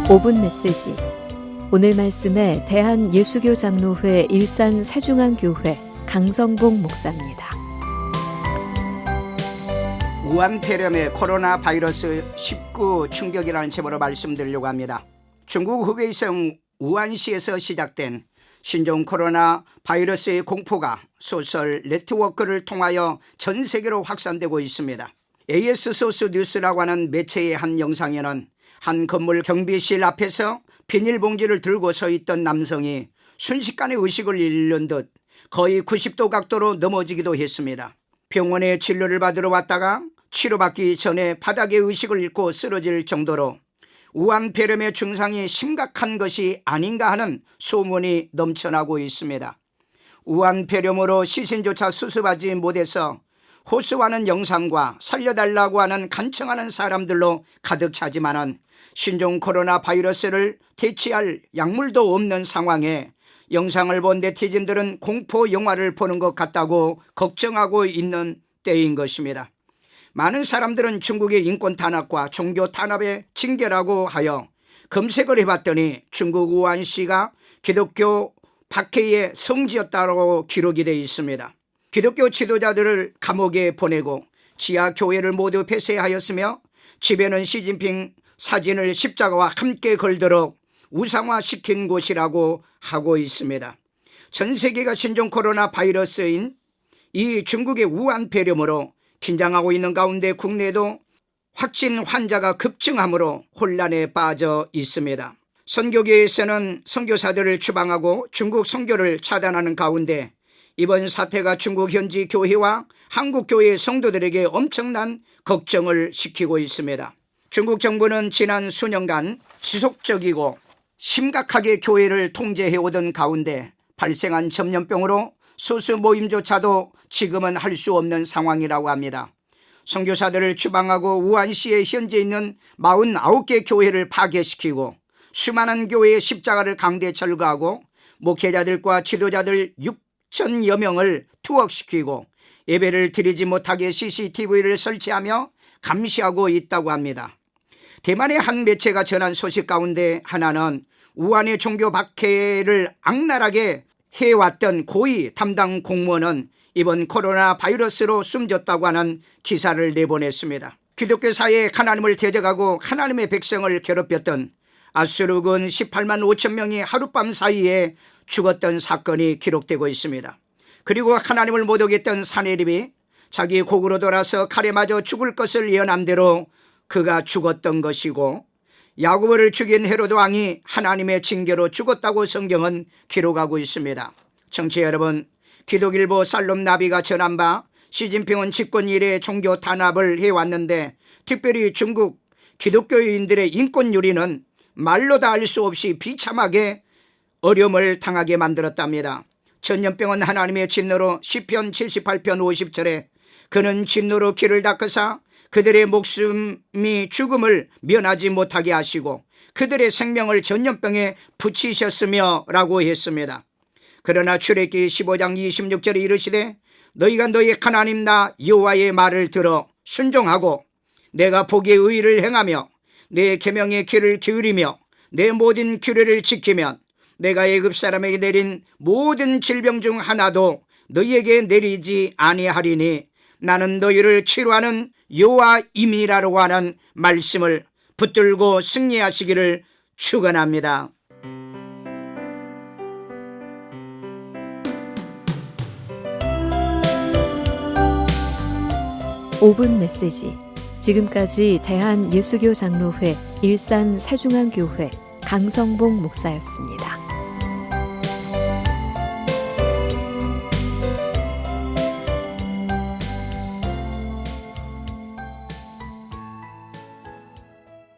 5분 메시지. 오늘 말씀에 대한예수교 장로회 일산 세중앙교회 강성봉 목사입니다. 우한 폐렴의 코로나 바이러스 19 충격이라는 제목으로 말씀드리려고 합니다. 중국 후베이성 우한시에서 시작된 신종 코로나 바이러스의 공포가 소셜 네트워크를 통하여 전 세계로 확산되고 있습니다. AS 소스 뉴스라고 하는 매체의 한 영상에는 한 건물 경비실 앞에서 비닐봉지를 들고 서 있던 남성이 순식간에 의식을 잃는 듯 거의 90도 각도로 넘어지기도 했습니다. 병원에 진료를 받으러 왔다가 치료받기 전에 바닥에 의식을 잃고 쓰러질 정도로 우한 폐렴의 증상이 심각한 것이 아닌가 하는 소문이 넘쳐나고 있습니다. 우한 폐렴으로 시신조차 수습하지 못해서 호소하는 영상과 살려달라고 하는 간청하는 사람들로 가득 차지만은 신종 코로나 바이러스를 대체할 약물도 없는 상황에 영상을 본 네티즌들은 공포 영화를 보는 것 같다고 걱정하고 있는 때인 것입니다. 많은 사람들은 중국의 인권 탄압과 종교 탄압의 징계라고 하여 검색을 해봤더니 중국 우한시가 기독교 박해의 성지였다고 기록이 되어 있습니다. 기독교 지도자들을 감옥에 보내고 지하 교회를 모두 폐쇄하였으며 집에는 시진핑 사진을 십자가와 함께 걸도록 우상화시킨 곳이라고 하고 있습니다. 전 세계가 신종 코로나 바이러스인 이 중국의 우한 폐렴으로 긴장하고 있는 가운데 국내에도 확진 환자가 급증하므로 혼란에 빠져 있습니다. 선교계에서는 선교사들을 추방하고 중국 선교를 차단하는 가운데 이번 사태가 중국 현지 교회와 한국 교회 성도들에게 엄청난 걱정을 시키고 있습니다. 중국 정부는 지난 수년간 지속적이고 심각하게 교회를 통제해오던 가운데 발생한 전염병으로 소수 모임조차도 지금은 할 수 없는 상황이라고 합니다. 선교사들을 추방하고 우한시에 현재 있는 49개 교회를 파괴시키고 수많은 교회의 십자가를 강제 철거하고 목회자들과 지도자들 6천여 명을 투옥시키고 예배를 드리지 못하게 CCTV를 설치하며 감시하고 있다고 합니다. 대만의 한 매체가 전한 소식 가운데 하나는 우한의 종교 박해를 악랄하게 해왔던 고위 담당 공무원은 이번 코로나 바이러스로 숨졌다고 하는 기사를 내보냈습니다. 기독교 사회에 하나님을 대적하고 하나님의 백성을 괴롭혔던 아수르군 18만 5천 명이 하룻밤 사이에 죽었던 사건이 기록되고 있습니다. 그리고 하나님을 모독했던 사내립이 자기 곡으로 돌아서 칼에 맞아 죽을 것을 예언한 대로 그가 죽었던 것이고 야고보를 죽인 헤로드 왕이 하나님의 징계로 죽었다고 성경은 기록하고 있습니다. 청취자 여러분, 기독일보 살롬 나비가 전한 바 시진핑은 집권 이래 종교 탄압을 해왔는데 특별히 중국 기독교인들의 인권 유리는 말로 다 알 수 없이 비참하게 어려움을 당하게 만들었답니다. 전염병은 하나님의 진노로 시편 78편 50절에 그는 진노로 길을 닦으사 그들의 목숨이 죽음을 면하지 못하게 하시고 그들의 생명을 전염병에 붙이셨으며 라고 했습니다. 그러나 출애굽기 15장 26절에 이르시되 너희가 너희 하나님 나 여호와의 말을 들어 순종하고 내가 보기에 의를 행하며 내 계명의 귀를 기울이며 내 모든 규례를 지키면 내가 애굽 사람에게 내린 모든 질병 중 하나도 너희에게 내리지 아니하리니 나는 너희를 치료하는 여호와임이라고 하는 말씀을 붙들고 승리하시기를 축원합니다. 5분 메시지. 지금까지 대한예수교 장로회 일산 세중앙교회 강성봉 목사였습니다.